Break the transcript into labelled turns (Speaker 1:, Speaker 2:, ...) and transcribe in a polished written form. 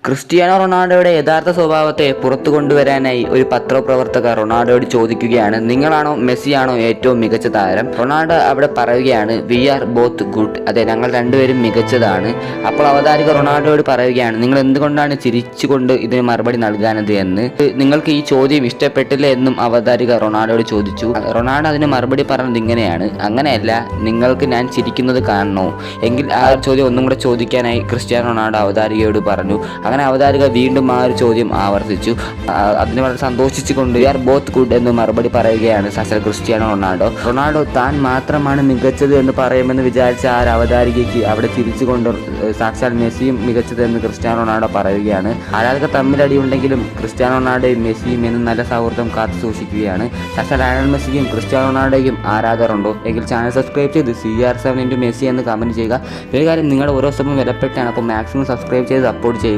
Speaker 1: Cristiano റൊണാൾഡോയുടെ യഥാർത്ഥ സ്വഭാവത്തെ പുറത്തു കൊണ്ടുവരാനായി ഒരു പത്രപ്രവർത്തകർ റൊണാൾഡോയോട് ചോദിക്കുകയാണ്, നിങ്ങളാണോ മെസ്സിയാണോ ഏറ്റവും മികച്ച താരം? റൊണാൾഡോ അവിടെ പറയുകയാണ്, വി ആർ ബോത്ത് ഗുഡ്. അതെ, ഞങ്ങൾ രണ്ടുപേരും മികച്ചതാണ്. അപ്പോൾ അവതാരിക റൊണാൾഡോയോട് പറയുകയാണ്, നിങ്ങൾ എന്തുകൊണ്ടാണ് ചിരിച്ചുകൊണ്ട് ഇതിന് മറുപടി നൽകാനത് എന്ന്. നിങ്ങൾക്ക് ഈ ചോദ്യം ഇഷ്ടപ്പെട്ടില്ല എന്നും അവതാരിക റൊണാൾഡോയോട് ചോദിച്ചു. റൊണാൾഡോ അതിന് മറുപടി പറഞ്ഞത് ഇങ്ങനെയാണ്, അങ്ങനെയല്ല, നിങ്ങൾക്ക് ഞാൻ ചിരിക്കുന്നത് കാണണോ? എങ്കിൽ ആ ചോദ്യം ഒന്നും കൂടെ ചോദിക്കാനായി ക്രിസ്ത്യാനോ റൊണാൾഡോ അവതാരികയോട് പറഞ്ഞു. അങ്ങനെ അവതാരിക വീണ്ടും ആ ഒരു ചോദ്യം ആവർത്തിച്ചു. അതിന് വളരെ സന്തോഷിച്ചുകൊണ്ട് വി ആർ ബോത്ത് ഗുഡ് എന്ന് മറുപടി പറയുകയാണ് സാക്ഷാൽ ക്രിസ്ത്യാനോ റൊണാൾഡോ താൻ മാത്രമാണ് മികച്ചത് എന്ന് പറയുമെന്ന് വിചാരിച്ച ആ ഒരു അവതാരികയ്ക്ക് അവിടെ തിരിച്ചുകൊണ്ട് സാക്ഷാൽ മെസ്സിയും മികച്ചത് എന്ന് ക്രിസ്ത്യാനോ റൊണാൾഡോ പറയുകയാണ്. ആരാധകർ തമ്മിലടി ഉണ്ടെങ്കിലും ക്രിസ്ത്യാനോ റൊണാൾഡോയും മെസ്സിയും എന്നും നല്ല സൗഹൃദം കാത്തു സൂക്ഷിക്കുകയാണ്. സാക്ഷാൽ ലയണൽ മെസ്സിക്കും ക്രിസ്ത്യാനോ റൊണാൾഡോയ്ക്കും ആരാധകരുണ്ടോ? എങ്കിൽ ചാനൽ സബ്സ്ക്രൈബ് ചെയ്ത് CR7 × മെസ്സി എന്ന് കമൻറ്റ് ചെയ്യുക. ഒരു കാര്യം, നിങ്ങളുടെ ഓരോ സമയം വിലപ്പെട്ടാണ്, അപ്പോൾ മാക്സിമം സബ്സ്ക്രൈബ് ചെയ്ത് സപ്പോർട്ട് ചെയ്യുക.